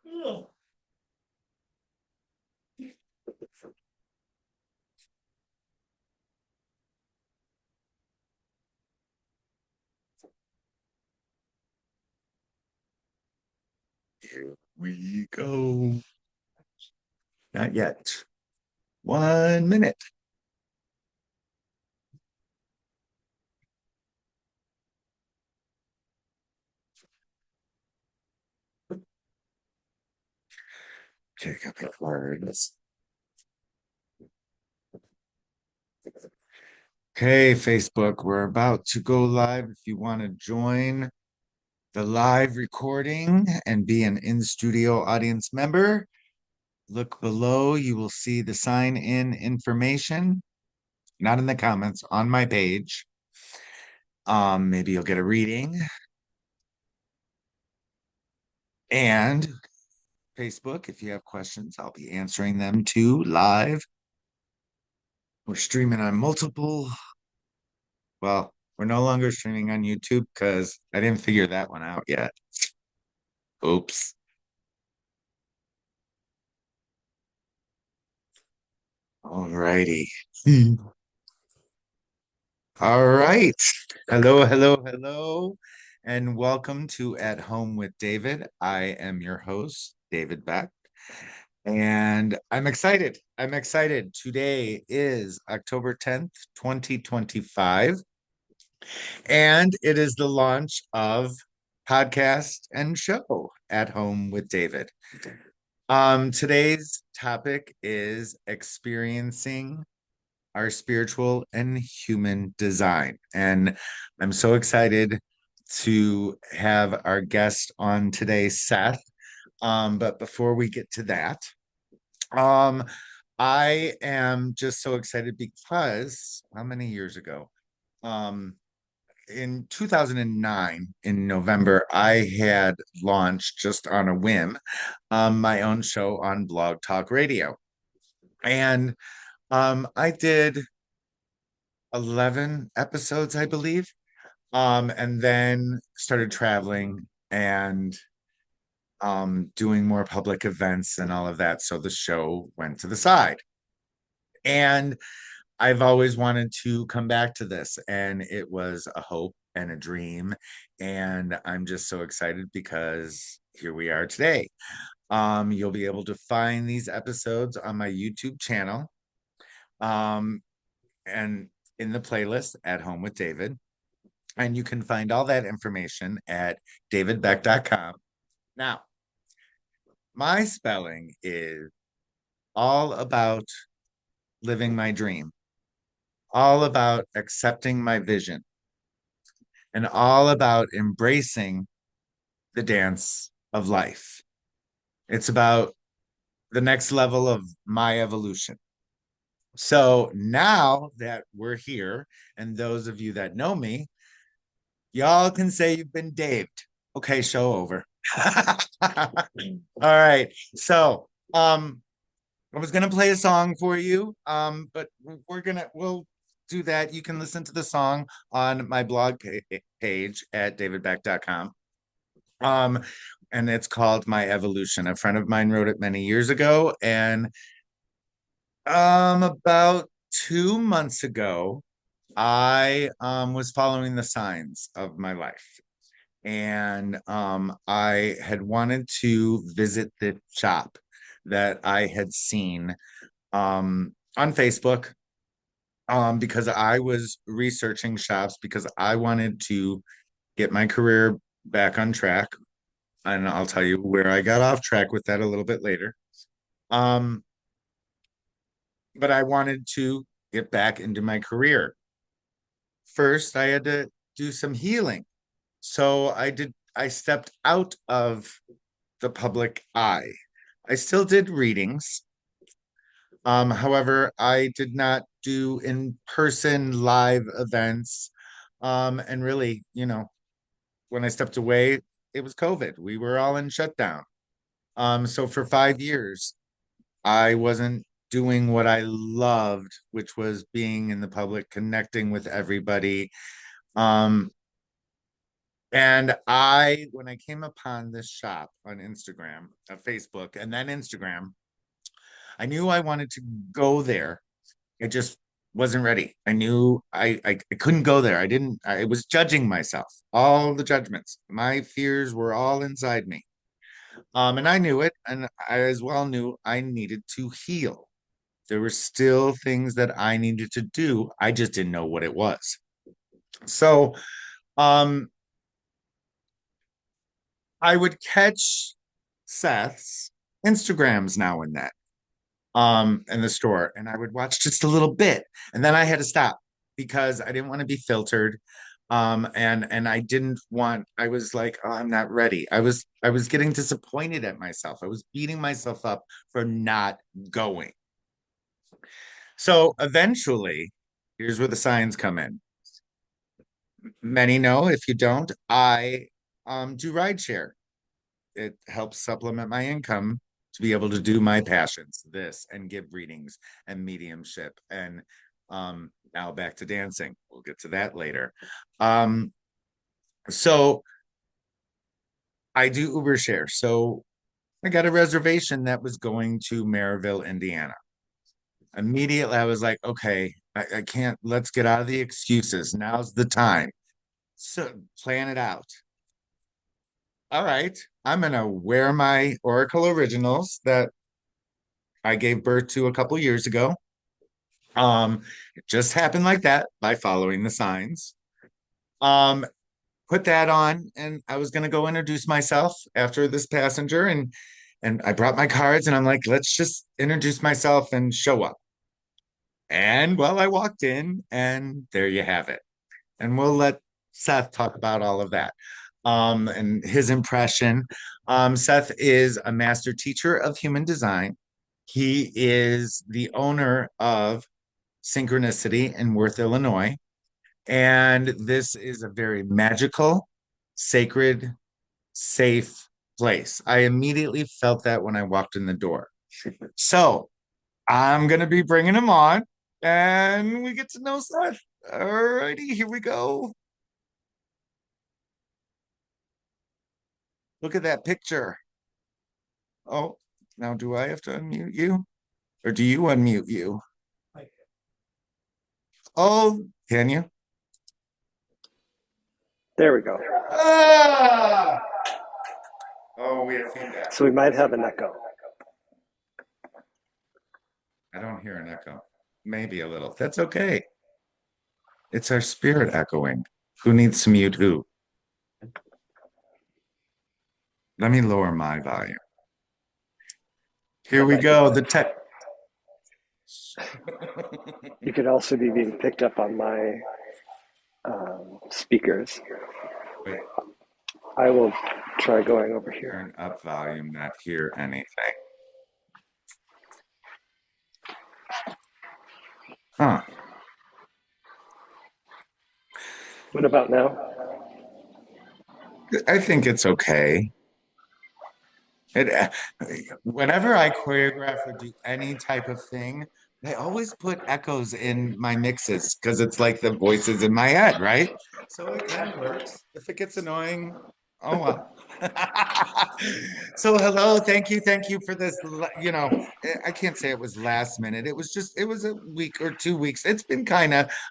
Oh, here we go. Not yet. 1 minute. Check out the cards. Okay, Facebook, we're about to go live. If you want to join the live recording and be an in-studio audience member, look below. You will see the sign-in information, not in the comments, on my page. Maybe you'll get a reading. And Facebook, if you have questions, I'll be answering them too live. We're streaming on multiple. Well, we're no longer streaming on YouTube because I didn't figure that one out yet. Oops. All righty. All right. Hello, hello, hello, and welcome to At Home with David. I am your host, David Beck, and I'm excited. I'm excited. Today is October 10th, 2025. And it is the launch of podcast and show At Home with David. Today's topic is experiencing our spiritual and human design. And I'm so excited to have our guest on today, Seth. But before we get to that, um, I am just so excited because how many years ago? Um, in 2009 in November, I had launched just on a whim my own show on Blog Talk Radio. And I did 11 episodes, I believe, and then started traveling and doing more public events and all of that. So the show went to the side. And I've always wanted to come back to this, and it was a hope and a dream. And I'm just so excited because here we are today. You'll be able to find these episodes on my YouTube channel, um, and in the playlist At Home with David. And you can find all that information at davidbeck.com. Now, my spelling is all about living my dream, all about accepting my vision, and all about embracing the dance of life. It's about the next level of my evolution. So now that we're here, and those of you that know me, y'all can say you've been Daved. Okay, show over. All right. So, I was gonna play a song for you, but we'll do that. You can listen to the song on my blog page at davidbeck.com. Um, and it's called My Evolution. A friend of mine wrote it many years ago, and about 2 months ago, I was following the signs of my life. And I had wanted to visit the shop that I had seen on Facebook, because I was researching shops because I wanted to get my career back on track. And I'll tell you where I got off track with that a little bit later. Um, but I wanted to get back into my career. First, I had to do some healing. So I stepped out of the public eye. I still did readings. However, I did not do in-person live events. And really, when I stepped away, it was COVID. We were all in shutdown. So for 5 years, I wasn't doing what I loved, which was being in the public, connecting with everybody. Um, And when I came upon this shop on Instagram, Facebook, and then Instagram, I knew I wanted to go there. I just wasn't ready. I knew I couldn't go there. I was judging myself, all the judgments. My fears were all inside me. And I knew it, and I as well knew I needed to heal. There were still things that I needed to do. I just didn't know what it was. So, um, I would catch Seth's Instagrams now and then, in the store, and I would watch just a little bit, and then I had to stop because I didn't want to be filtered. And I didn't want, I was like, oh, I'm not ready. I was getting disappointed at myself. I was beating myself up for not going. So eventually, here's where the signs come in. Many know, if you don't, I do rideshare. It helps supplement my income to be able to do my passions, this and give readings and mediumship. And now back to dancing. We'll get to that later. Um, so I do Uber share. So I got a reservation that was going to Maryville, Indiana. Immediately, I was like, okay, I can't, let's get out of the excuses. Now's the time. So plan it out. All right, I'm gonna wear my Oracle originals that I gave birth to a couple years ago. It just happened like that by following the signs. Um, put that on, and I was gonna go introduce myself after this passenger, and I brought my cards, and I'm like, let's just introduce myself and show up. And well, I walked in, and there you have it. And we'll let Seth talk about all of that. And his impression. Seth is a master teacher of human design. He is the owner of Synchronicity in Worth, Illinois. And this is a very magical, sacred, safe place. I immediately felt that when I walked in the door. So I'm going to be bringing him on and we get to know Seth. All righty, here we go. Look at that picture. Oh, now do I have to unmute you? Or do you unmute you? Oh, can you? There we go. Ah! Oh, we have feedback. So we might have an echo. I don't hear an echo. Maybe a little. That's okay. It's our spirit echoing. Who needs to mute who? Let me lower my volume. Here we go. The tech. You could also be being picked up on my speakers. Wait, I will try going over here. turn up volume, not hear anything. Huh. What about now? I think it's okay. It, whenever I choreograph or do any type of thing, I always put echoes in my mixes because it's like the voices in my head, right? So it kind of works. If it gets annoying, oh well. So hello, thank you for this. I can't say it was last minute. It was a week or 2 weeks. It's been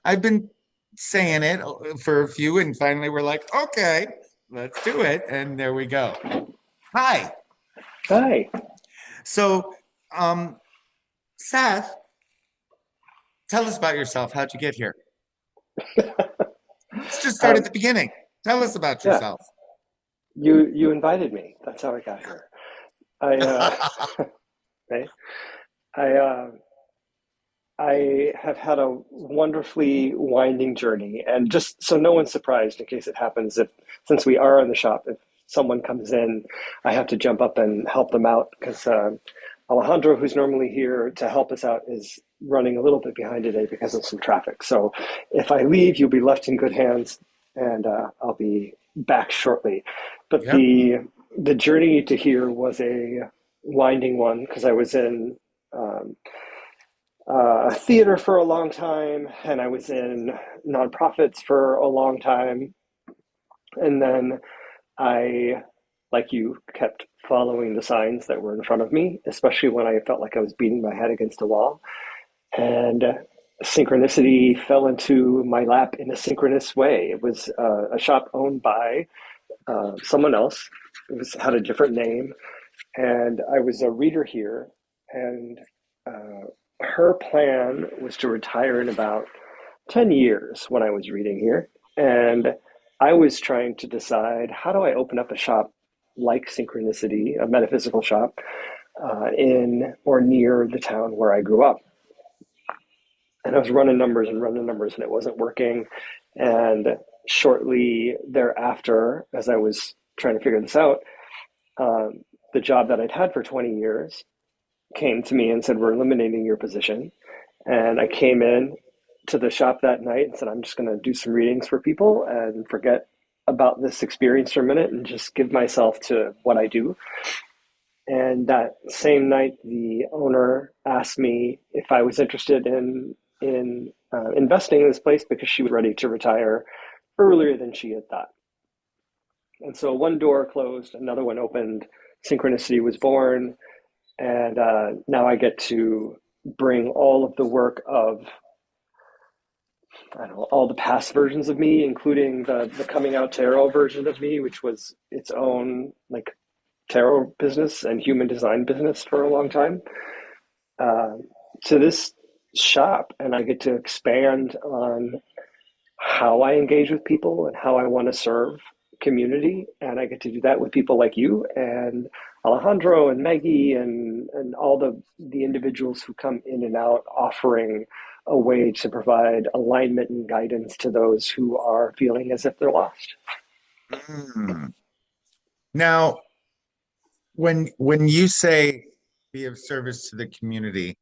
I've been saying it for a few, and finally we're like, okay, let's do it. And there we go. Hi. Hi. So, um, Seth, tell us about yourself. How'd you get here? Let's just start at the beginning. Tell us about Yeah, yourself. you invited me. That's how I got here. I right. I I have had a wonderfully winding journey, and just so no one's surprised, in case it happens, if since we are in the shop, if someone comes in, I have to jump up and help them out because Alejandro, who's normally here to help us out, is running a little bit behind today because of some traffic. So if I leave, you'll be left in good hands, and I'll be back shortly. But Yep. the journey to here was a winding one because I was in um, theater for a long time, and I was in nonprofits for a long time. And then I, like you, kept following the signs that were in front of me, especially when I felt like I was beating my head against a wall. And Synchronicity fell into my lap in a synchronous way. It was a shop owned by someone else. It was had a different name, and I was a reader here. And her plan was to retire in about 10 years when I was reading here. And I was trying to decide, how do I open up a shop like Synchronicity, a metaphysical shop, in or near the town where I grew up. And I was running numbers, and it wasn't working. And shortly thereafter, as I was trying to figure this out, um, the job that I'd had for 20 years came to me and said, "We're eliminating your position." And I came in to the shop that night and said, "I'm just going to do some readings for people and forget about this experience for a minute and just give myself to what I do." And that same night, the owner asked me if I was interested in investing in this place because she was ready to retire earlier than she had thought. And so one door closed, another one opened. Synchronicity was born, and now I get to bring all of the work of, I don't know, all the past versions of me, including the coming out tarot version of me, which was its own like tarot business and human design business for a long time, uh, to this shop, and I get to expand on how I engage with people and how I want to serve community. And I get to do that with people like you and Alejandro and Maggie and all the individuals who come in and out, offering a way to provide alignment and guidance to those who are feeling as if they're lost. Mm. Now, when you say be of service to the community,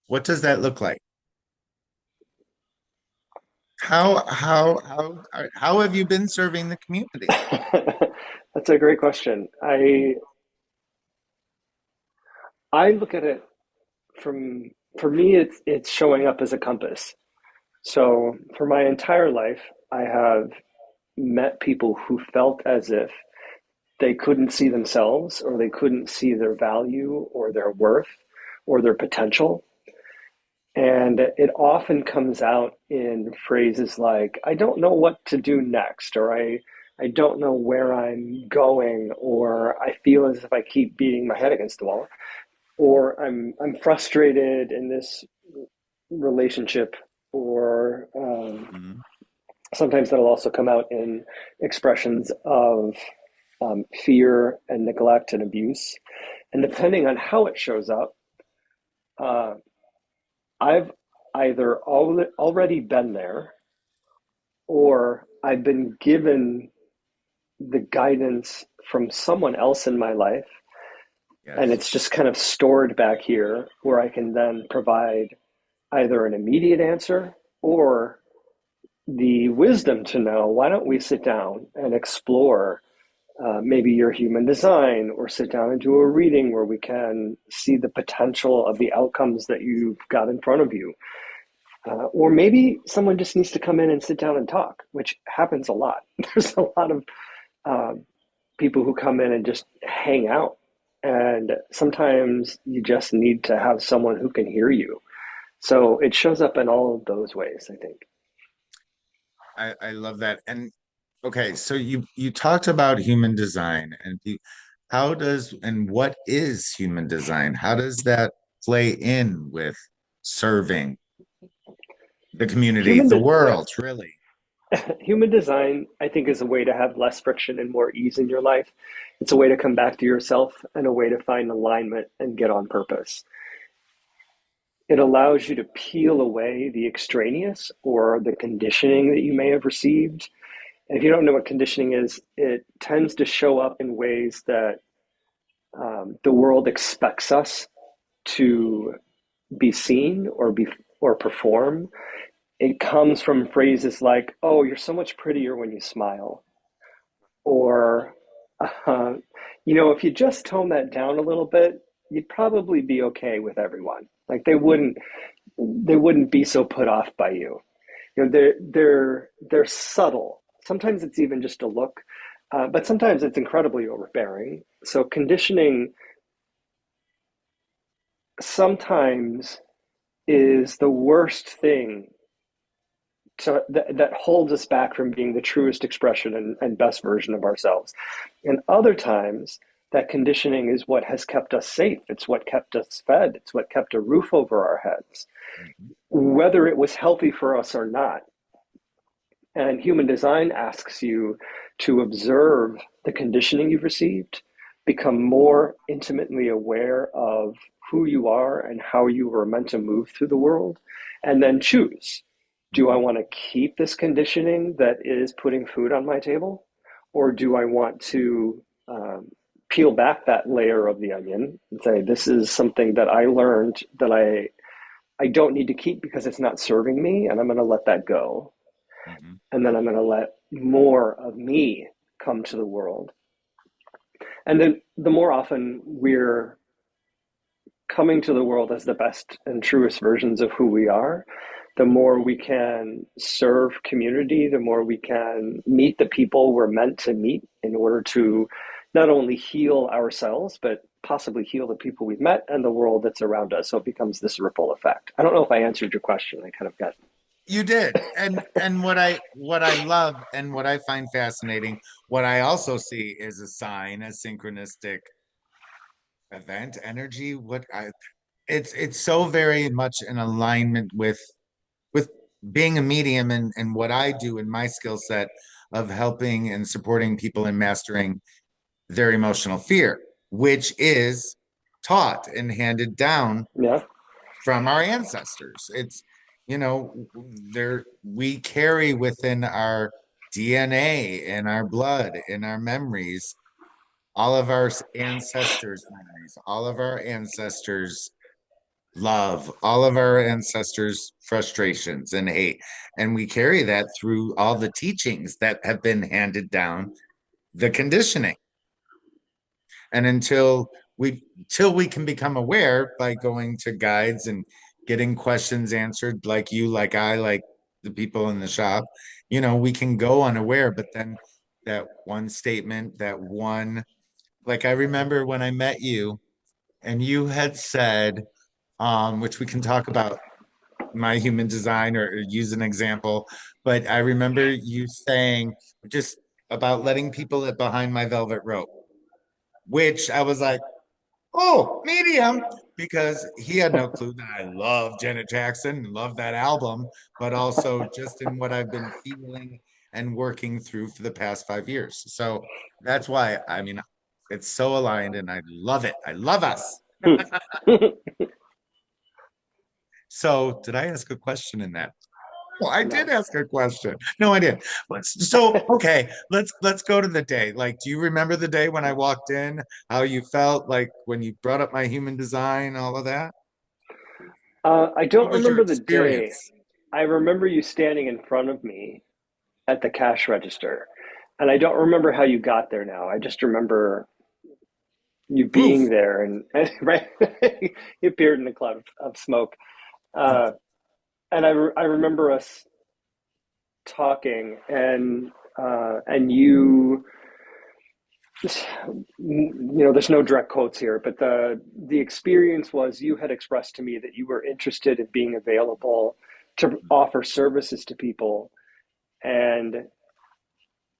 what does that look like? How have you been serving the community? That's a great question. I look at it from, for me, it's showing up as a compass. So for my entire life, I have met people who felt as if they couldn't see themselves, or they couldn't see their value or their worth or their potential. And it often comes out in phrases like, "I don't know what to do next," or I don't know where I'm going, or "I feel as if I keep beating my head against the wall," or I'm frustrated in this relationship, or Mhm. sometimes that'll also come out in expressions of fear and neglect and abuse. And depending on how it shows up, uh, I've either already been there, or I've been given the guidance from someone else in my life. And Yes. it's just kind of stored back here where I can then provide either an immediate answer or the wisdom to know, why don't we sit down and explore maybe your human design, or sit down and do a reading where we can see the potential of the outcomes that you've got in front of you. Or maybe someone just needs to come in and sit down and talk, which happens a lot. There's a lot of um, people who come in and just hang out. And sometimes you just need to have someone who can hear you. So it shows up in all of those ways, I think. I love that. And okay, so you talked about human design and how does and what is human design? How does that play in with serving the community, Human, the de- world, really? Human design, I think, is a way to have less friction and more ease in your life. It's a way to come back to yourself and a way to find alignment and get on purpose. It allows you to peel away the extraneous or the conditioning that you may have received. And if you don't know what conditioning is, it tends to show up in ways that the world expects us to be seen or perform. It comes from phrases like, "Oh, you're so much prettier when you smile," or uh, if you just tone that down a little bit, you'd probably be okay with everyone. Like they wouldn't be so put off by you. They're subtle. Sometimes it's even just a look, but sometimes it's incredibly overbearing. So conditioning sometimes is the worst thing that holds us back from being the truest expression and best version of ourselves. And other times, that conditioning is what has kept us safe. It's what kept us fed. It's what kept a roof over our heads, Mhm. whether it was healthy for us or not. And human design asks you to observe the conditioning you've received, become more intimately aware of who you are and how you were meant to move through the world, and then choose. Do I Mhm. want to keep this conditioning that is putting food on my table? Or do I want to peel back that layer of the onion and say, this is something that I learned that I don't need to keep because it's not serving me, and I'm going to let that go, Mhm. and then I'm going to let more of me come to the world. And then the more often we're coming to the world as the best and truest versions of who we are, the more we can serve community, the more we can meet the people we're meant to meet in order to not only heal ourselves, but possibly heal the people we've met and the world that's around us. So it becomes this ripple effect. I don't know if I answered your question. I kind of got. You did. And what I love and what I find fascinating, what I also see is a sign, a synchronistic event, energy, it's so very much in alignment with being a medium and what I do in my skill set of helping and supporting people in mastering their emotional fear, which is taught and handed down Yeah. from our ancestors. It's, there we carry within our DNA and our blood and our memories all of our ancestors' memories, all of our ancestors' love, all of our ancestors' frustrations and hate. And we carry that through all the teachings that have been handed down, the conditioning. And until we can become aware by going to guides and getting questions answered like you, like I, like the people in the shop, we can go unaware, but then that one statement, that one, like I remember when I met you and you had said, which we can talk about my human design or use an example, but I remember you saying just about letting people at behind my velvet rope, which I was like, oh, medium, because he had no clue that I love Janet Jackson and love that album, but also just in what I've been feeling and working through for the past 5 years. So that's why, I mean, it's so aligned and I love it. I love us. So did I ask a question in that? Well, I did No. ask a question. No, I didn't. So okay, let's go to the day. Like, do you remember the day when I walked in, how you felt like when you brought up my human design, all of that? I What don't was your remember the day. experience? I remember you standing in front of me at the cash register. And I don't remember how you got there now. I just remember you being Poof. there, and right, you appeared in a cloud of smoke. Uh, and I remember us talking, and there's no direct quotes here, but the experience was you had expressed to me that you were interested in being available to offer services to people, and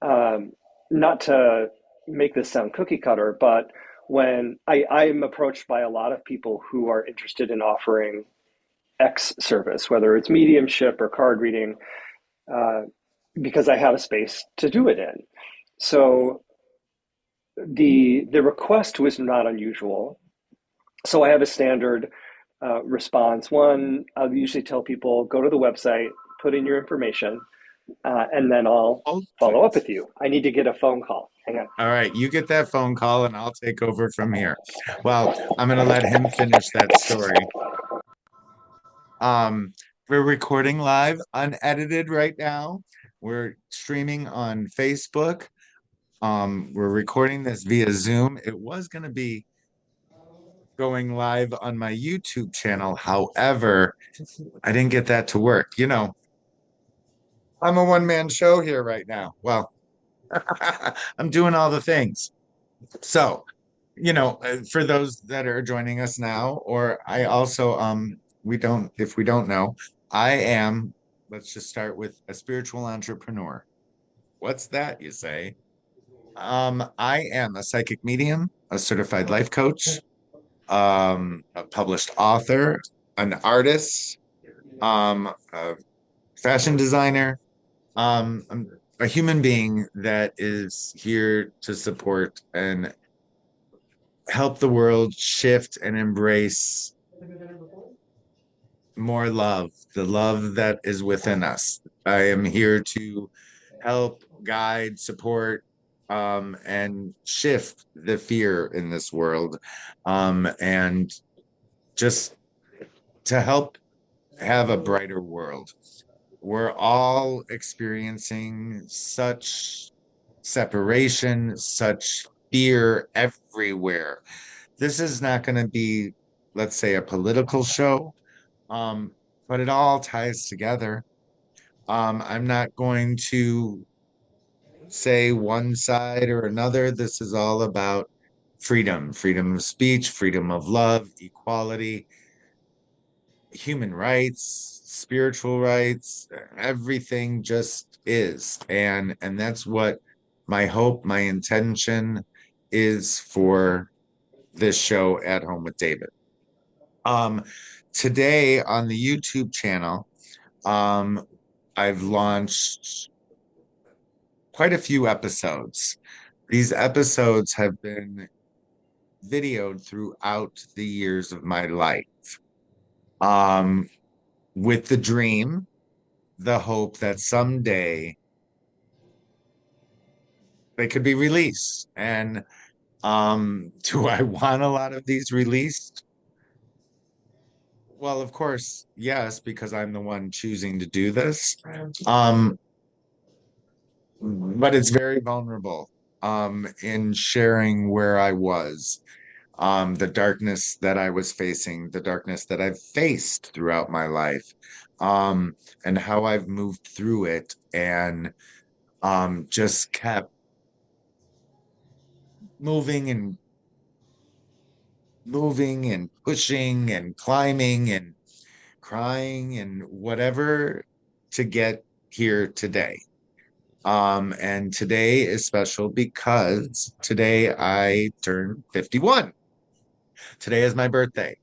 um, not to make this sound cookie cutter, but when I'm approached by a lot of people who are interested in offering X service, whether it's mediumship or card reading, uh, because I have a space to do it in. So the request was not unusual. So I have a standard response. One, I'll usually tell people go to the website, put in your information, and then I'll Oh, follow up please. with you. I need to get a phone call. Hang on. All right, you get that phone call and I'll take over from here. Well, I'm gonna let him finish that story. Um, we're recording live, unedited right now. We're streaming on Facebook. We're recording this via Zoom. It was going to be going live on my YouTube channel. However, I didn't get that to work. I'm a one-man show here right now. Well, I'm doing all the things. So, for those that are joining us now, or I also, if we don't know, I am, let's just start with a spiritual entrepreneur. What's that, you say? I am a psychic medium, a certified life coach, a published author, an artist, a fashion designer, I'm a human being that is here to support and help the world shift and embrace more love, the love that is within us. I am here to help, guide, support, and shift the fear in this world, and just to help have a brighter world. We're all experiencing such separation, such fear everywhere. This is not going to be, let's say, a political show, um, but it all ties together. I'm not going to say one side or another. This is all about freedom, freedom of speech, freedom of love, equality, human rights, spiritual rights, everything just is. And that's what my hope, my intention is for this show at home with David. Um Today on the YouTube channel, um I've launched quite a few episodes. These episodes have been videoed throughout the years of my life. Um with the dream, the hope that someday they could be released. And do I want a lot of these released? Well, of course, yes, because I'm the one choosing to do this. Um, but it's very vulnerable in sharing where I was, the darkness that I was facing, the darkness that I've faced throughout my life, and how I've moved through it and just kept moving and moving and pushing and climbing and crying and whatever to get here today. And today is special because today I turned 51. Today is my birthday.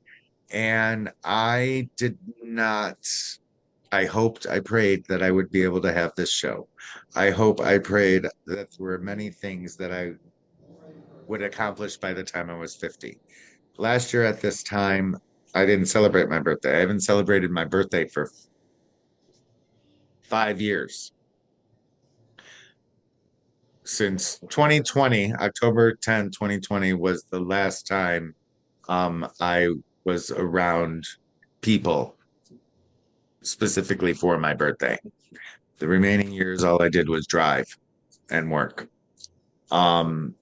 And I did not, I hoped, I prayed that I would be able to have this show. I hope, I prayed that there were many things that I would accomplish by the time I was 50. Last year at this time, I didn't celebrate my birthday. I haven't celebrated my birthday for 5 years. Since 2020, October 10th, 2020 was the last time I was around people specifically for my birthday. The remaining years, all I did was drive and work. Um,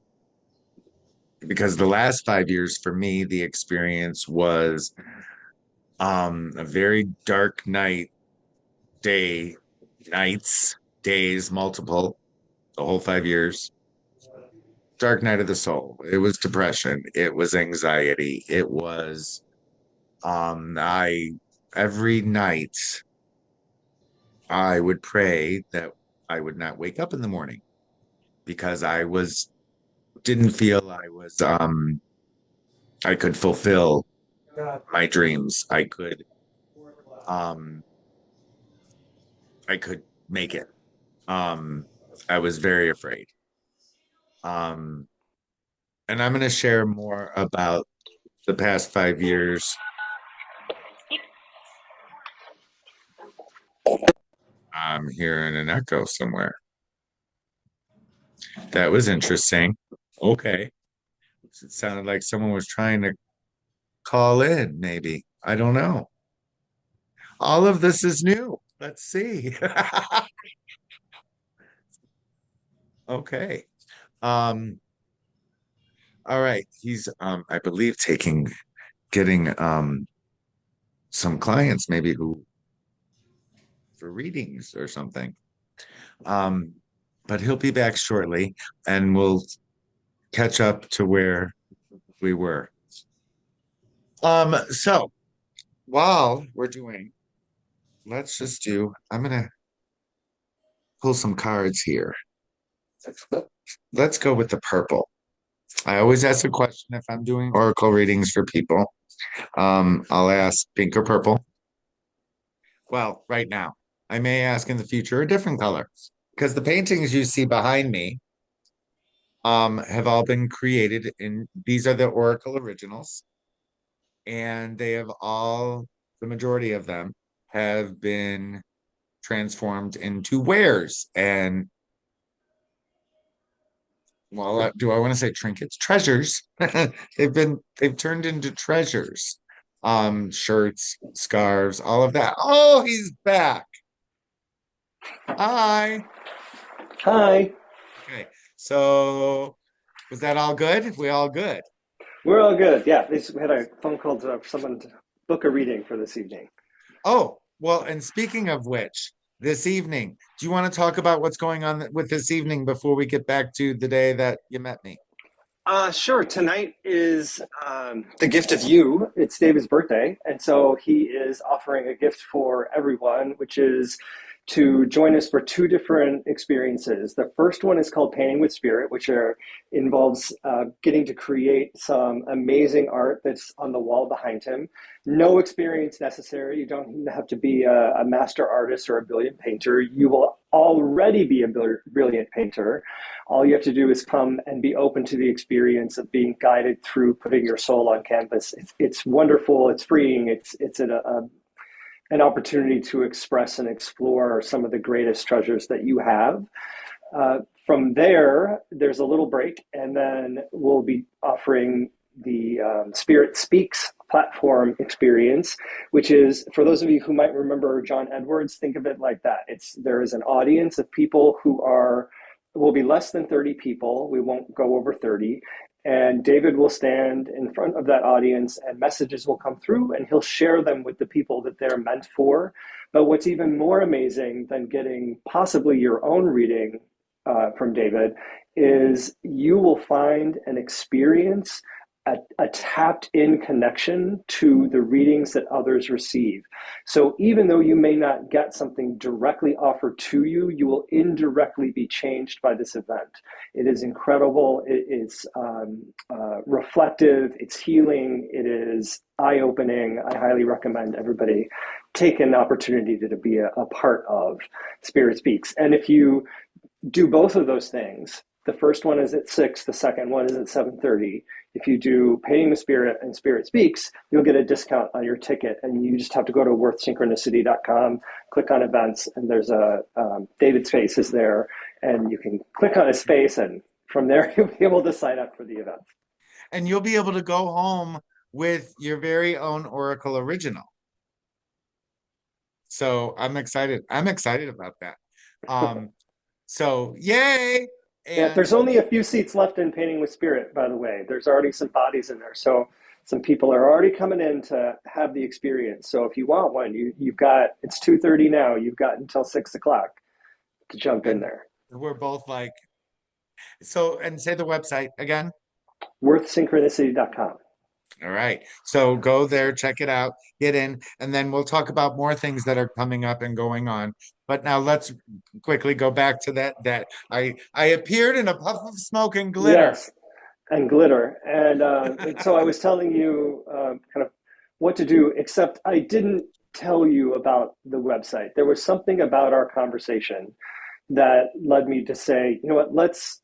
because the last 5 years for me, the experience was a very dark day, nights, days, multiple, the whole 5 years. Dark night of the soul. It was depression. It was anxiety. It was I every night I would pray that I would not wake up in the morning because I was didn't feel I could fulfill my dreams. Um I could make it. Um I was very afraid. Um and I'm going to share more about the past 5 years. I'm hearing an echo somewhere. That was interesting. Okay. It sounded like someone was trying to call in, maybe. I don't know. All of this is new. Let's see. Okay. Um, all right. He's I believe getting some clients maybe who for readings or something. Um, but he'll be back shortly and we'll catch up to where we were. So while we're doing, let's just do, I'm gonna pull some cards here. Let's go with the purple. I always ask a question if I'm doing oracle readings for people. I'll ask pink or purple. Well, right now. I may ask in the future a different color because the paintings you see behind me have all been created in these are the oracle originals, and they have all, the majority of them have been transformed into wares and, well, do I want to say trinkets? Treasures. They've turned into treasures. Shirts, scarves, all of that. Oh, he's back. Hi. Hi, Okay. So was that all good? We all good? we're all good. Yeah, we had a phone call to someone to book a reading for this evening. Oh, well, and speaking of which, this evening, do you want to talk about what's going on with this evening before we get back to the day that you met me? Sure. Tonight is the gift of you. It's David's birthday. And so he is offering a gift for everyone, which is to join us for two different experiences. The first one is called Painting with Spirit, involves getting to create some amazing art that's on the wall behind him. No experience necessary. You don't have to be a master artist or a brilliant painter. You will already be a brilliant painter. All you have to do is come and be open to the experience of being guided through putting your soul on canvas. It's wonderful. It's freeing. It's an opportunity to express and explore some of the greatest treasures that you have. From there, there's a little break, and then we'll be offering the Spirit Speaks platform experience, which is for those of you who might remember John Edwards. Think of it like that. It's there is an audience of people who are will be less than 30 people. We won't go over 30. And David will stand in front of that audience and messages will come through and he'll share them with the people that they're meant for. But what's even more amazing than getting possibly your own reading from David is you will find and experience a tapped in connection to the readings that others receive. So even though you may not get something directly offered to you, you will indirectly be changed by this event. It is incredible. It's reflective. It's healing. It is eye-opening. I highly recommend everybody take an opportunity to be a part of Spirit Speaks. And if you do both of those things, the first one is at 6, the second one is at 7:30. If you do Painting the Spirit and Spirit Speaks, you'll get a discount on your ticket. And you just have to go to worthsynchronicity.com, click on events, and there's David's face is there. And you can click on his face, and from there, you'll be able to sign up for the event. And you'll be able to go home with your very own oracle original. So I'm excited. I'm excited about that. Um, so yay. Yeah, And there's only a few seats left in Painting with Spirit, by the way. There's already some bodies in there. So some people are already coming in to have the experience. So if you want one, you've got, it's 2:30 now. You've got until 6 o'clock to jump in and there. we're both like, so, and say the website again. Worthsynchronicity.com. All right. So go there, check it out, get in, and then we'll talk about more things that are coming up and going on. But now let's quickly go back to that I appeared in a puff of smoke and glitter. Yes, and glitter. And so I was telling you kind of what to do, except I didn't tell you about the website. There was something about our conversation that led me to say, you know what, let's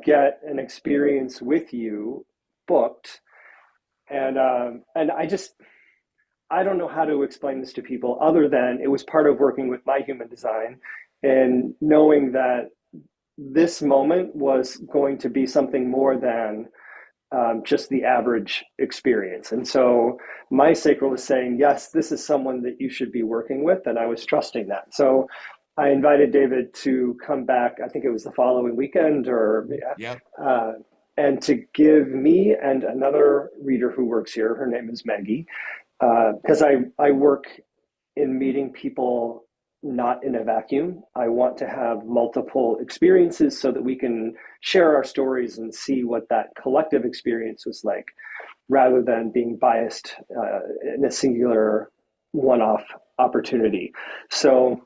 get an experience with you booked. And I don't know how to explain this to people other than it was part of working with my human design and knowing that this moment was going to be something more than just the average experience. And so my sacral is saying, yes, this is someone that you should be working with. And I was trusting that. So I invited David to come back. I think it was the following weekend Yep. uh, and to give me and another reader who works here, her name is Maggie, because I work in meeting people not in a vacuum. I want to have multiple experiences so that we can share our stories and see what that collective experience was like, rather than being biased in a singular one-off opportunity. So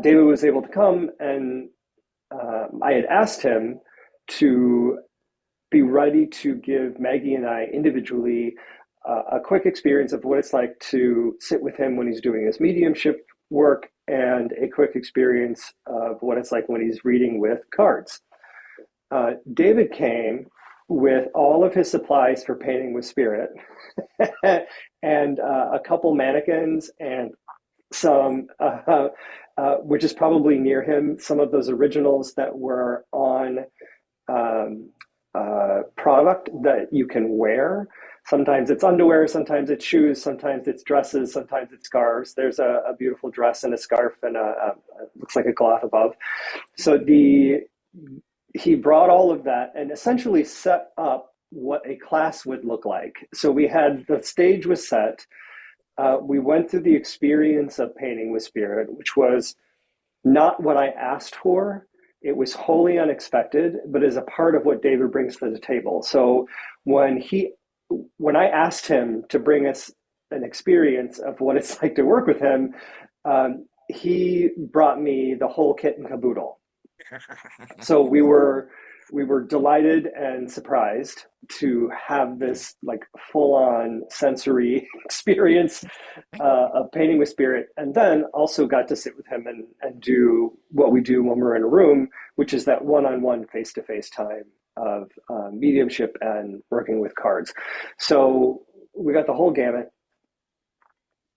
David was able to come, and I had asked him to be ready to give Maggie and I individually a quick experience of what it's like to sit with him when he's doing his mediumship work, and a quick experience of what it's like when he's reading with cards. David came with all of his supplies for painting with spirit and a couple mannequins and some, which is probably near him, some of those originals that were on um, product that you can wear. Sometimes it's underwear, sometimes it's shoes, sometimes it's dresses, sometimes it's scarves. There's a beautiful dress and a scarf and looks like a cloth above. So he brought all of that and essentially set up what a class would look like. So we had the stage was set. We went through the experience of painting with spirit, which was not what I asked for. It was wholly unexpected, but is a part of what David brings to the table. So when when I asked him to bring us an experience of what it's like to work with him, he brought me the whole kit and caboodle. So we were delighted and surprised to have this like full on sensory experience of painting with spirit, and then also got to sit with him and do what we do when we're in a room, which is that one on one face to face time of mediumship and working with cards. So we got the whole gamut,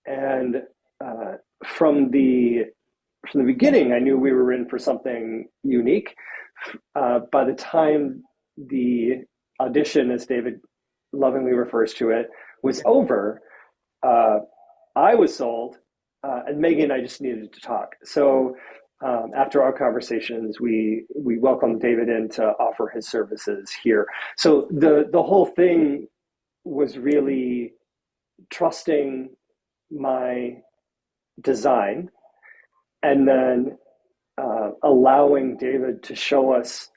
and uh, from the from the beginning, I knew we were in for something unique. By the time the audition, as David lovingly refers to it, was over, uh, I was sold, and Megan and I just needed to talk. So after our conversations, we welcomed David in to offer his services here. So the whole thing was really trusting my design, and then allowing David to show us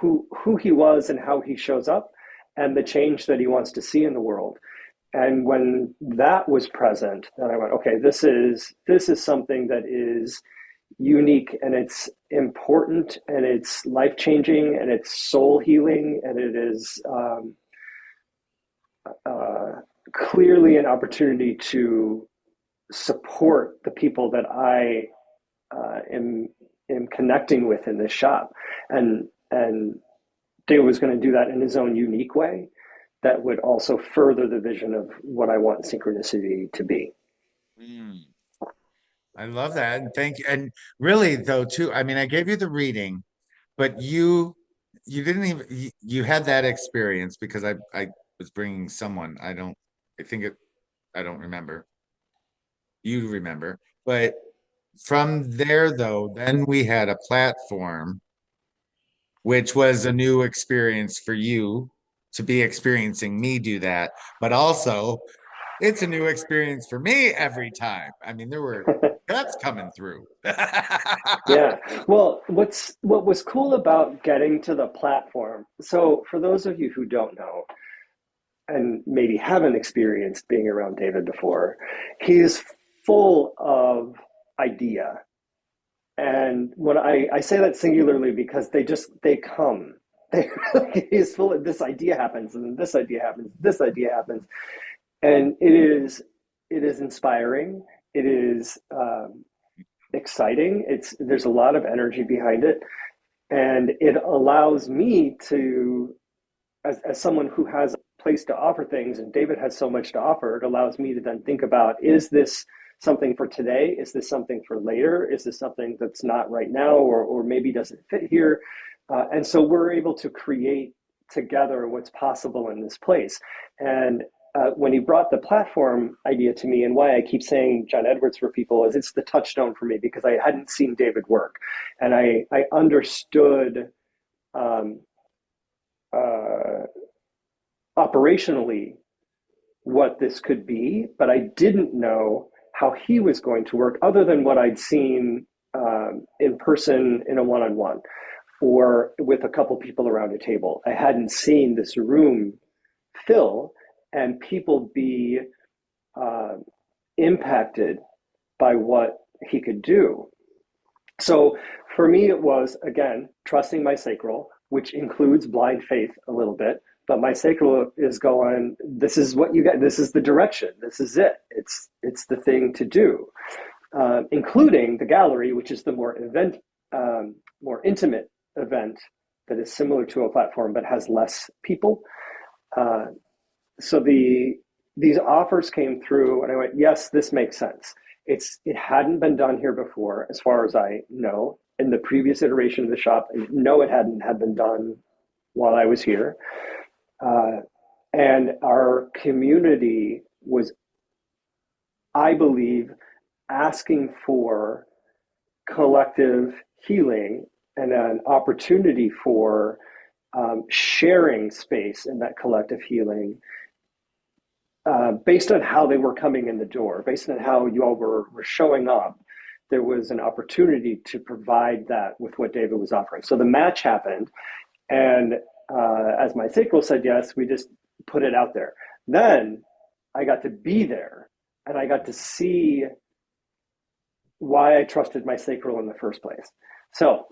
who he was and how he shows up, and the change that he wants to see in the world. And when that was present, then I went, okay, this is something that is unique, and it's important, and it's life changing, and it's soul healing, and it is clearly an opportunity to support the people that I am connecting with in this shop, and Dale was going to do that in his own unique way that would also further the vision of what I want synchronicity to be. Mm, I love that. And thank you. And really, though, too, I mean, I gave you the reading, but you didn't even you had that experience because I was bringing someone. I think it I don't remember. You remember. But from there, though, then we had a platform, which was a new experience for you to be experiencing me do that. But also, it's a new experience for me every time. I mean, there were guts coming through. Yeah. Well, what was cool about getting to the platform? So, for those of you who don't know and maybe haven't experienced being around David before, he's full of idea. And when I say that singularly because they come. They, he's full of this idea happens, and this idea happens, this idea happens, and it is inspiring. It is exciting. There's a lot of energy behind it, and it allows me to, as someone who has a place to offer things, and David has so much to offer, it allows me to then think about, is this something for today? Is this something for later? Is this something that's not right now, or maybe doesn't fit here? And so we're able to create together what's possible in this place. And when he brought the platform idea to me, and why I keep saying John Edwards for people, is it's the touchstone for me, because I hadn't seen David work, and I understood um, uh, operationally what this could be, but I didn't know how he was going to work, other than what I'd seen in person in a one-on-one or with a couple people around a table. I hadn't seen this room fill and people be uh, impacted by what he could do. So for me, it was, again, trusting my sacral, which includes blind faith a little bit. But my sacral is going, this is what you get. This is the direction. This is it. It's the thing to do, including the gallery, which is the more intimate event that is similar to a platform but has less people. Uh, so these offers came through, and I went, yes, this makes sense. It hadn't been done here before, as far as I know. In the previous iteration of the shop, no, it hadn't had been done while I was here. Uh, and our community was, I believe, asking for collective healing and an opportunity for sharing space in that collective healing, based on how they were coming in the door, based on how you all were showing up. There was an opportunity to provide that with what David was offering. So the match happened, and as my sacral said yes, we just put it out there. Then I got to be there, and I got to see why I trusted my sacral in the first place. So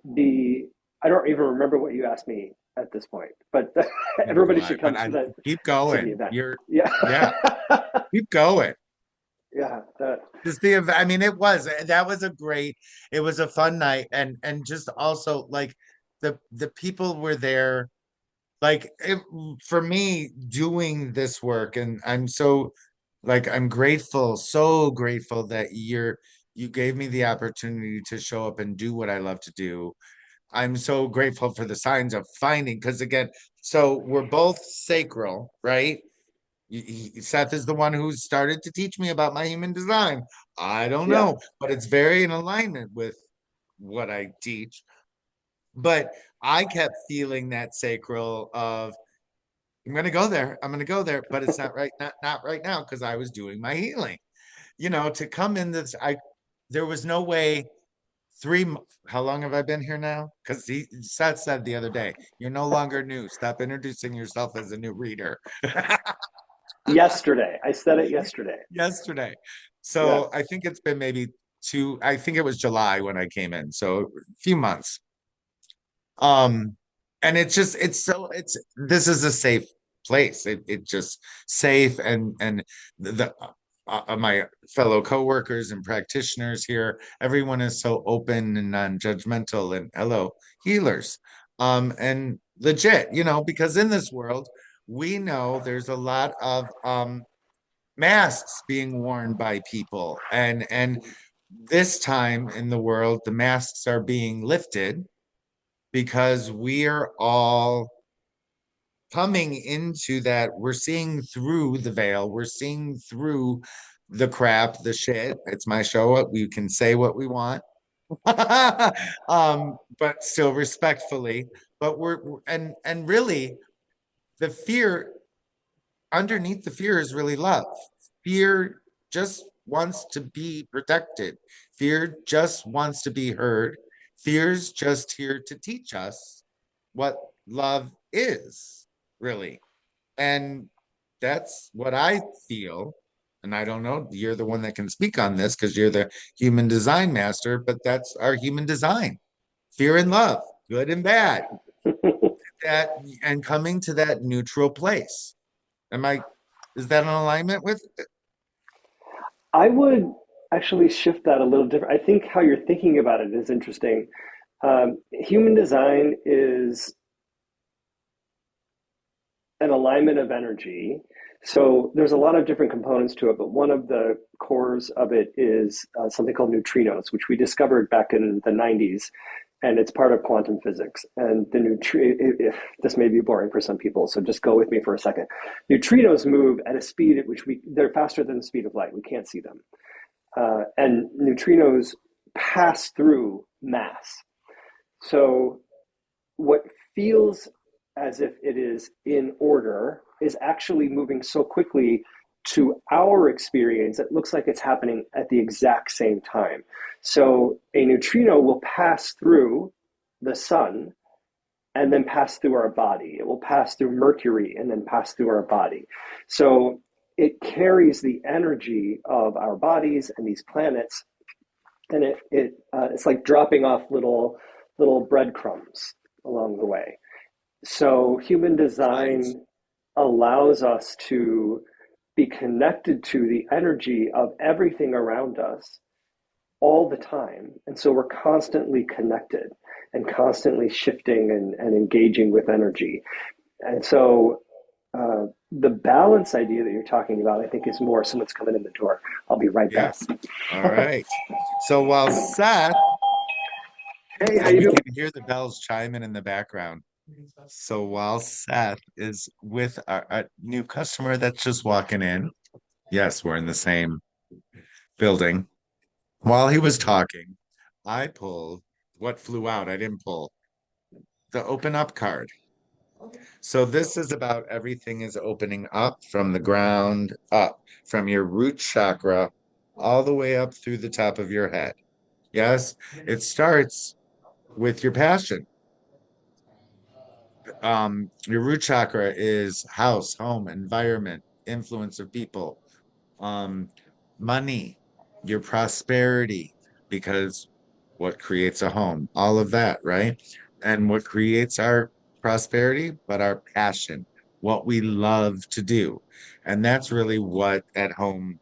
the I don't even remember what you asked me at this point, but Neither do everybody I, should but come I keep to the going. event. You're, Yeah, yeah, keep going. yeah. Just the, I mean, that was a great, it was a fun night, and just also like the people were there, like for me doing this work, and I'm so like I'm grateful, so grateful that you gave me the opportunity to show up and do what I love to do. I'm so grateful for the signs of finding, because again, so we're both sacral, right? Seth is the one who started to teach me about my human design. I don't Yeah. know, but it's very in alignment with what I teach. But I kept feeling that sacral of I'm gonna go there, I'm gonna go there, but it's not right, not right now, because I was doing my healing. To come in this, I there was no way how long have I been here now? Because he Seth said the other day, you're no longer new. Stop introducing yourself as a new reader. Yesterday, I said it yesterday. Yesterday. Yeah. So I think it's been maybe I think it was July when I came in. So a few months. Um, and it's this is a safe place. It just safe, and the my fellow coworkers and practitioners here, everyone is so open and non-judgmental, and hello, healers. And legit, because in this world, we know there's a lot of masks being worn by people, and this time in the world the masks are being lifted because we are all coming into that. We're seeing through the veil, we're seeing through the crap, the shit. It's my show, we can say what we want. But still respectfully. But and really the fear, underneath the fear is really love. Fear just wants to be protected. Fear just wants to be heard. Fear's just here to teach us what love is, really. And that's what I feel. And I don't know, you're the one that can speak on this because you're the human design master, but that's our human design. Fear and love, good and bad. That and coming to that neutral place. Am I Is that in alignment with? I would actually shift that a little different. I think how you're thinking about it is interesting. Human design is an alignment of energy. So there's a lot of different components to it, but one of the cores of it is something called neutrinos, which we discovered back in the 90s, and it's part of quantum physics. And if this may be boring for some people, so just go with me for a second. Neutrinos move at a speed at which they're faster than the speed of light. We can't see them. And neutrinos pass through mass. So what feels as if it is in order is actually moving so quickly to our experience, it looks like it's happening at the exact same time. So a neutrino will pass through the sun and then pass through our body. It will pass through Mercury and then pass through our body. So it carries the energy of our bodies and these planets, and it's like dropping off little breadcrumbs along the way. So human Right. design allows us to be connected to the energy of everything around us all the time. And so we're constantly connected and constantly shifting and engaging with energy. And so the balance idea that you're talking about, I think, is more someone's coming in the door. I'll be right back. Yes. All right. So while Seth, Hey, how and you you doing? can hear the bells chiming in the background. So while Seth is with our new customer that's just walking in, yes, we're in the same building. While he was talking, I pulled what flew out. I didn't pull the open up card. So this is about everything is opening up from the ground up, from your root chakra all the way up through the top of your head. Yes, it starts with your passion. Your root chakra is house, home, environment, influence of people, um, money, your prosperity, because what creates a home, all of that, right? And what creates our prosperity, but our passion, what we love to do. And that's really what at home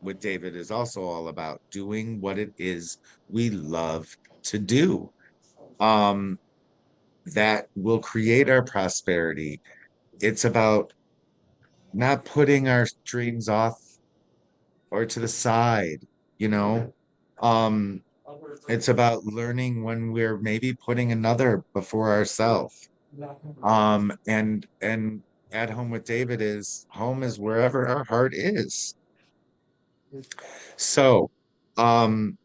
with David is also all about, doing what it is we love to do. Um, that will create our prosperity. It's about not putting our dreams off or to the side, you know. Um, it's about learning when we're maybe putting another before ourselves. And at home with David is home is wherever our heart is. So, um,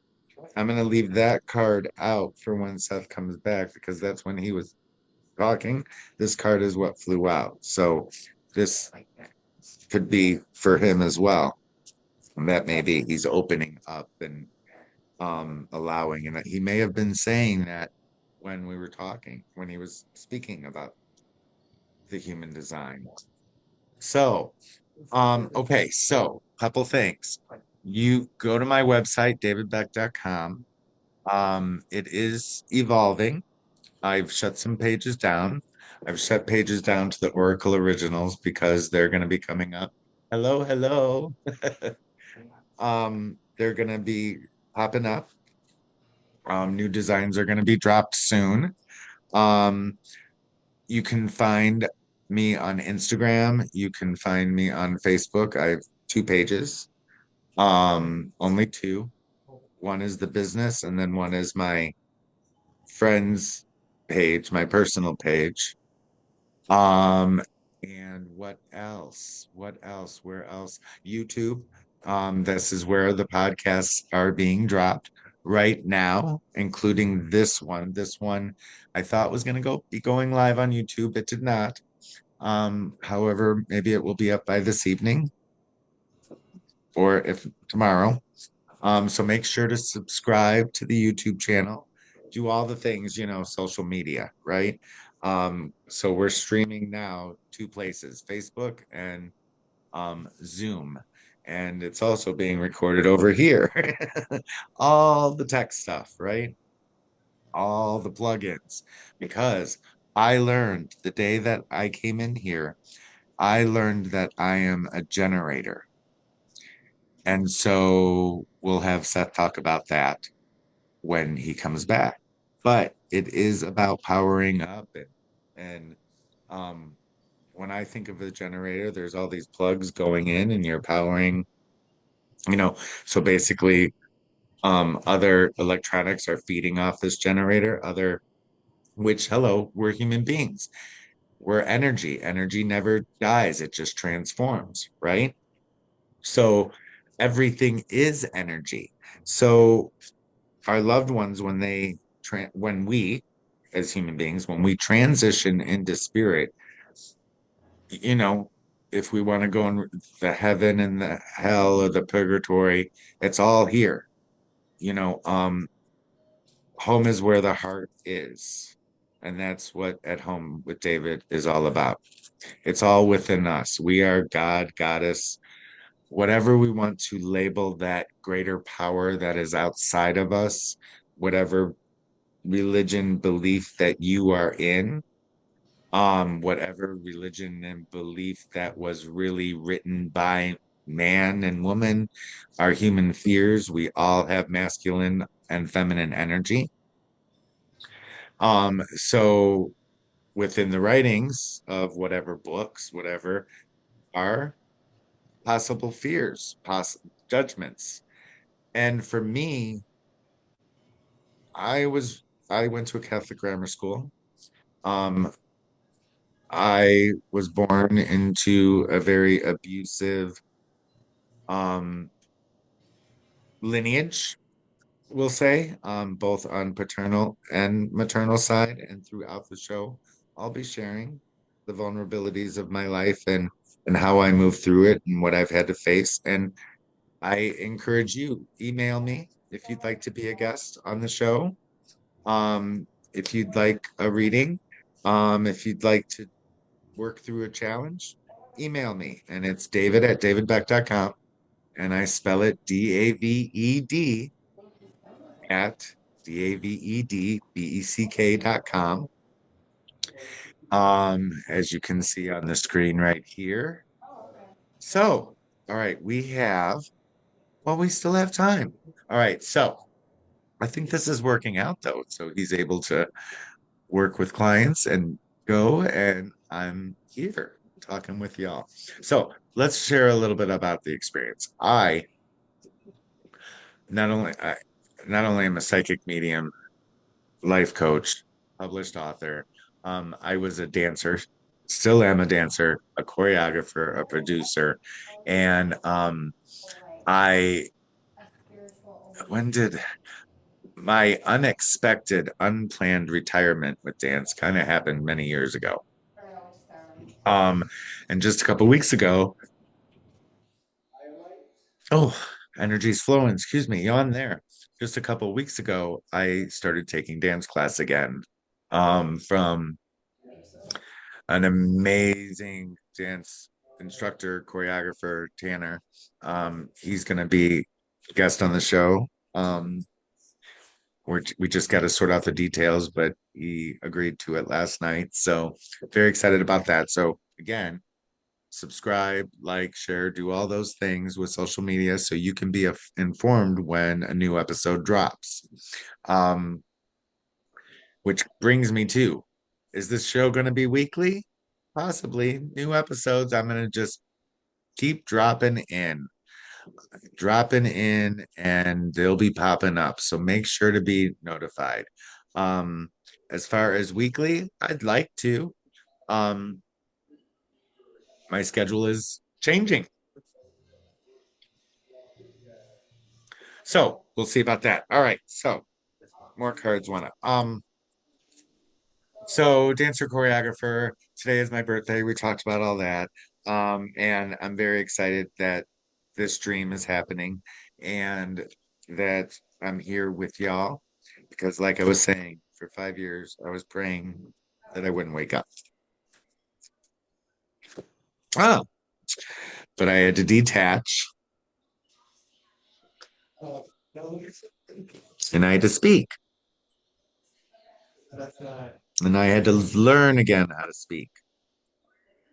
I'm gonna leave that card out for when Seth comes back because that's when he was talking. This card is what flew out. So this could be for him as well. And that maybe he's opening up and allowing. And he may have been saying that when we were talking, when he was speaking about the human design. So, okay, so couple things. You go to my website, davidbeck.com. It is evolving. I've shut some pages down. I've shut pages down to the Oracle originals because they're going to be coming up. Hello, hello. They're going to be popping up. New designs are going to be dropped soon. Um, you can find me on Instagram. You can find me on Facebook. I have two pages. Only two. One is the business, and then one is my friends page, my personal page. Um, and what else? What else? Where else? YouTube. This is where the podcasts are being dropped right now, including this one. This one I thought was going to go be going live on YouTube. It did not. However, maybe it will be up by this evening or if tomorrow. So make sure to subscribe to the YouTube channel, do all the things, social media, right? So we're streaming now two places, Facebook and Zoom. And it's also being recorded over here. All the tech stuff, right? All the plugins. Because I learned the day that I came in here, I learned that I am a generator. And so we'll have Seth talk about that when he comes back. But it is about powering up and um when I think of a generator, there's all these plugs going in and you're powering, you know, so basically other electronics are feeding off this generator, other which hello, we're human beings. We're energy. Energy never dies, it just transforms, right? So everything is energy. So our loved ones when we as human beings when we transition into spirit, you know if we want to go in the heaven and the hell or the purgatory, it's all here. You know, home is where the heart is. And that's what At Home with David is all about. It's all within us. We are God, goddess, whatever we want to label that greater power that is outside of us, whatever religion belief that you are in, whatever religion and belief that was really written by man and woman, our human fears, we all have masculine and feminine energy. So within the writings of whatever books, whatever, are possible fears, possible judgments. And for me, I was I went to a Catholic grammar school. Um, I was born into a very abusive um lineage, we'll say, both on paternal and maternal side. And throughout the show, I'll be sharing the vulnerabilities of my life and how I move through it and what I've had to face. And I encourage you, email me if you'd like to be a guest on the show. If you'd like a reading, if you'd like to work through a challenge, email me. And it's David at davidbeck.com. And I spell it Daved at DAVEDBECK.com. As you can see on the screen right here. So, all right, we still have time. All right, so I think this is working out though. So he's able to work with clients and go, and I'm here talking with y'all. So let's share a little bit about the experience. Not only I not only am a psychic medium, life coach, published author. I was a dancer, still am a dancer, a choreographer, a producer, and I when did my unexpected, unplanned retirement with dance kind of happened many years ago. Um, and just a couple weeks ago, oh, energy's flowing. Excuse me, yawn there. Just a couple weeks ago, I started taking dance class again. From an amazing dance instructor, choreographer, Tanner. He's going to be guest on the show. We just got to sort out the details, but he agreed to it last night. So very excited about that. So again, subscribe, like, share, do all those things with social media so you can be informed when a new episode drops. Um, which brings me to, is this show going to be weekly? Possibly. New episodes. I'm going to just keep dropping in, and they'll be popping up. So make sure to be notified. Um, as far as weekly, I'd like to. Um, my schedule is changing. So we'll see about that. All right. So more cards went up. So dancer choreographer, today is my birthday. We talked about all that. And I'm very excited that this dream is happening and that I'm here with y'all because like I was saying, for 5 years I was praying that I wouldn't wake up. Ah, but I had to detach and I had to speak and I had to learn again how to speak,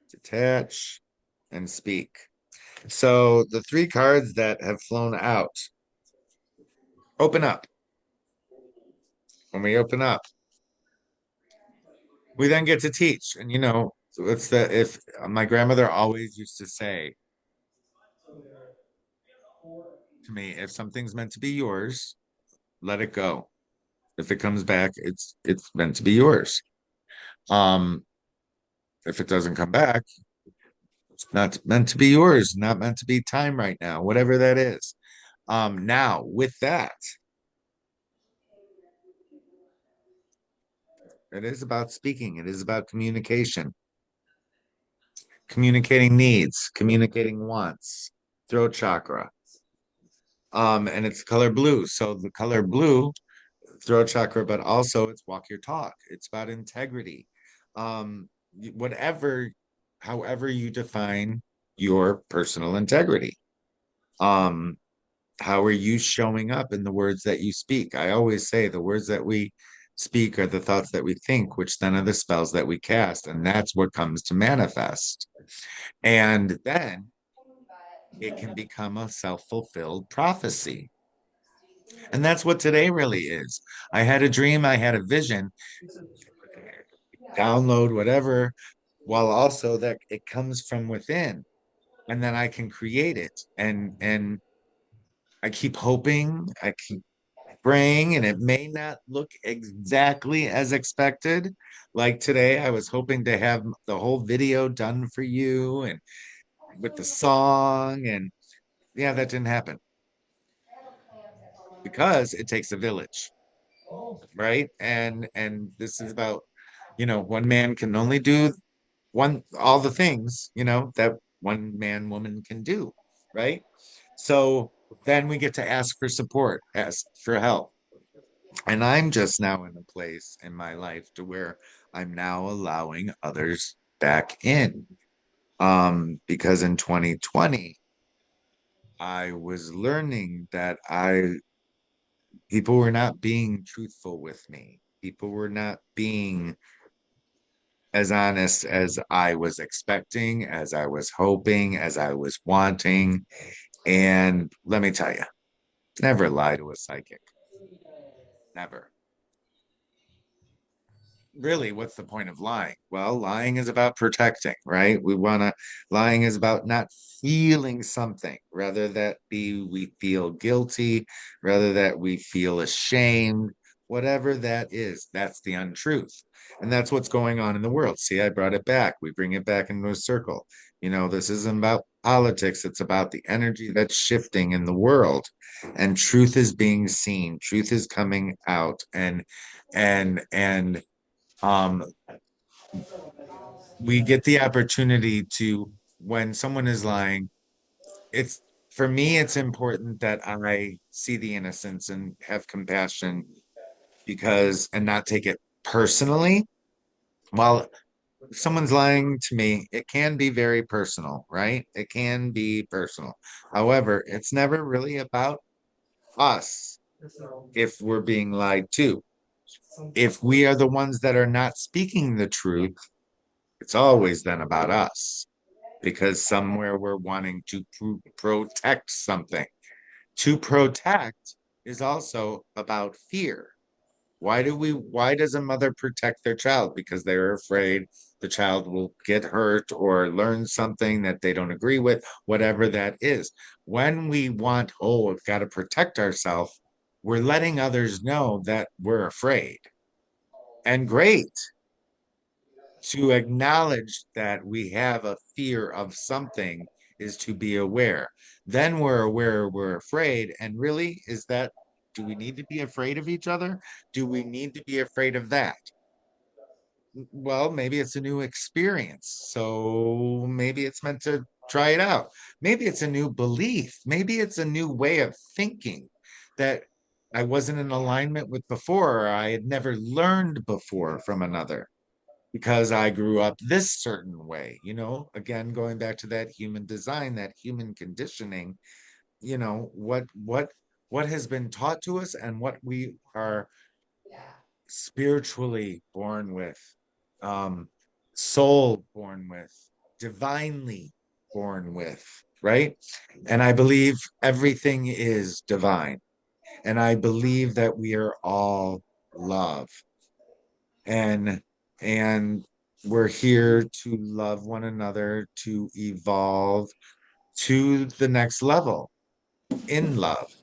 detach and speak. So the three cards that have flown out open up. When we open up, we then get to teach. And it's the if my grandmother always used to say to me, if something's meant to be yours, let it go. If it comes back, it's meant to be yours. Um, if it doesn't come back, it's not meant to be yours, not meant to be time right now, whatever that is. Now with that, it is about speaking, it is about communication. communicating needs, communicating wants, throat chakra. And it's color blue. So the color blue, throat chakra, but also it's walk your talk. It's about integrity. Whatever, however you define your personal integrity. Um, how are you showing up in the words that you speak? I always say the words that we speak are the thoughts that we think, which then are the spells that we cast, and that's what comes to manifest. And then it can become a self-fulfilled prophecy. And that's what today really is. I had a dream, I had a vision, download whatever, while also that it comes from within. And then I can create it. And I keep hoping, I keep praying, and it may not look exactly as expected. Like today, I was hoping to have the whole video done for you and with the song, and yeah, that didn't happen because it takes a village, right? And this is about, one man can only do all the things, that one man woman can do, right? So then we get to ask for support, ask for help. And I'm just now in a place in my life to where I'm now allowing others back in. Because in 2020, I was learning that people were not being truthful with me. People were not being as honest as I was expecting, as I was hoping, as I was wanting. And let me tell you, never lie to a psychic. Never. Really, what's the point of lying? Well, lying is about protecting, right? Lying is about not feeling something, rather that we feel guilty, rather that we feel ashamed, whatever that is, that's the untruth. And that's what's going on in the world. See, I brought it back. We bring it back into a circle. This isn't about politics, it's about the energy that's shifting in the world. And truth is being seen, truth is coming out, and um, we get the opportunity to, when someone is lying, it's for me, it's important that I see the innocence and have compassion and not take it personally. While someone's lying to me, it can be very personal, right? It can be personal. However, it's never really about us if we're being lied to. If we are the ones that are not speaking the truth, it's always then about us because somewhere we're wanting to protect something. To protect is also about fear. Why does a mother protect their child? Because they're afraid the child will get hurt or learn something that they don't agree with, whatever that is. When we want, oh, we've got to protect ourselves, we're letting others know that we're afraid. And great, to acknowledge that we have a fear of something is to be aware. Then we're aware we're afraid. And really, do we need to be afraid of each other? Do we need to be afraid of that? Well, maybe it's a new experience. So maybe it's meant to try it out. Maybe it's a new belief. Maybe it's a new way of thinking that I wasn't in alignment with before, or I had never learned before from another because I grew up this certain way, again, going back to that human design, that human conditioning, what has been taught to us and what we are spiritually born with, um, soul born with, divinely born with, right? And I believe everything is divine. And I believe that we are all love. and and we're here to love one another, to evolve to the next level in love.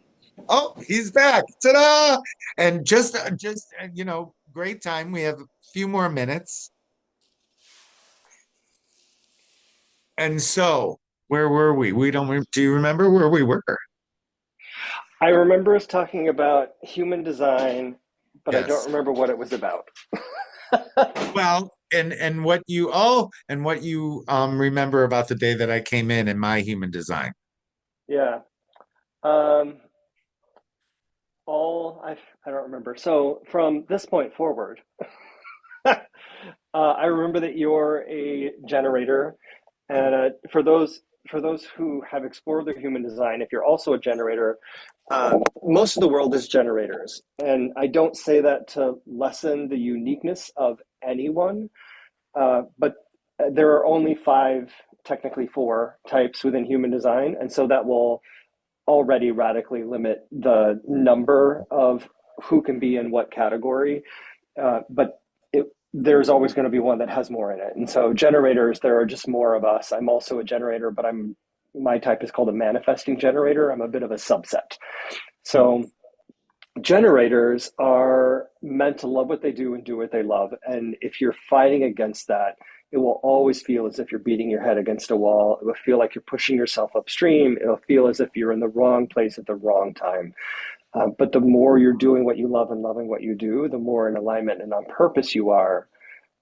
Oh, he's back. Ta-da! And great time. We have a few more minutes. And so, where were we? Do you remember where we were? I remember us talking about human design, but I don't Yes. remember what it was about. Well, and what you remember about the day that I came in my human design. Yeah. Um, I don't remember. So from this point forward, I remember that you're a generator, and for those who have explored their human design, if you're also a generator, most of the world is generators, and I don't say that to lessen the uniqueness of anyone, but there are only five, technically four types within human design, and so that will already radically limit the number of who can be in what category. But there's always going to be one that has more in it. And so generators, there are just more of us. I'm also a generator, but my type is called a manifesting generator. I'm a bit of a subset. So generators are meant to love what they do and do what they love. And if you're fighting against that, it will always feel as if you're beating your head against a wall. It will feel like you're pushing yourself upstream. It'll feel as if you're in the wrong place at the wrong time. But the more you're doing what you love and loving what you do, the more in alignment and on purpose you are.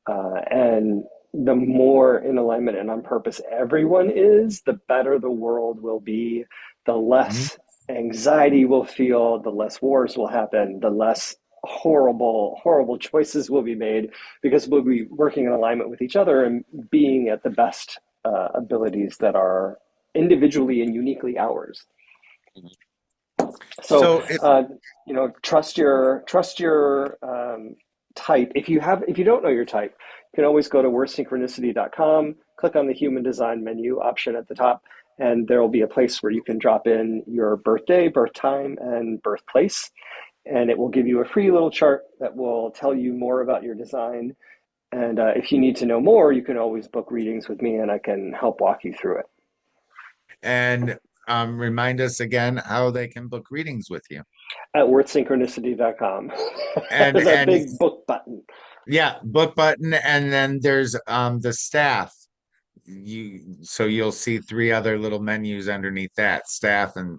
And the more in alignment and on purpose everyone is, the better the world will be, the Mhm. less anxiety we'll feel, the less wars will happen, the less horrible choices will be made because we'll be working in alignment with each other and being at the best abilities that are individually and uniquely ours. So, So it, trust your type. If you don't know your type, you can always go to wordsynchronicity.com, click on the human design menu option at the top, and there will be a place where you can drop in your birthday, birth time, and birthplace. And it will give you a free little chart that will tell you more about your design. And if you need to know more, you can always book readings with me and I can help walk you through it and remind us again how they can book readings with you. at wordsynchronicity.com. And There's a and big book button. yeah, book button, and then there's the staff. You'll see three other little menus underneath that, staff and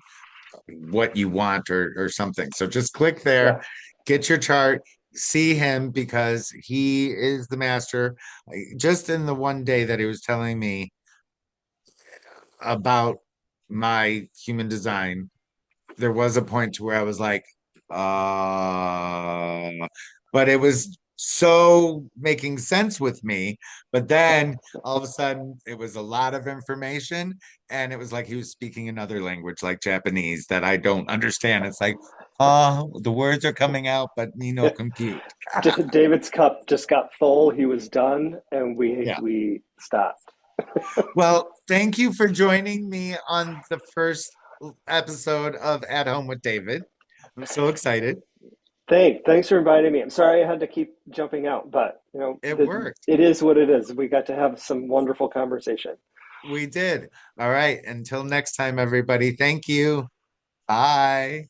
what you want or something. So just click there, Yeah. get your chart, see him because he is the master. Just in the one day that he was telling me about my human design, there was a point to where I was like, but it was so making sense with me. But then all of a sudden, it was a lot of information, and it was like he was speaking another language, like Japanese, that I don't understand. It's like, the words are coming out, but me no compute. David's cup just got full. He was done, and Yeah. we stopped. Well, thank you for joining me on the first episode of At Home with David. I'm so excited. Thanks for inviting me. I'm sorry I had to keep jumping out, but It worked. it is what it is. We got to have some wonderful conversation. We did. All right. Until next time, everybody. Thank you. Bye.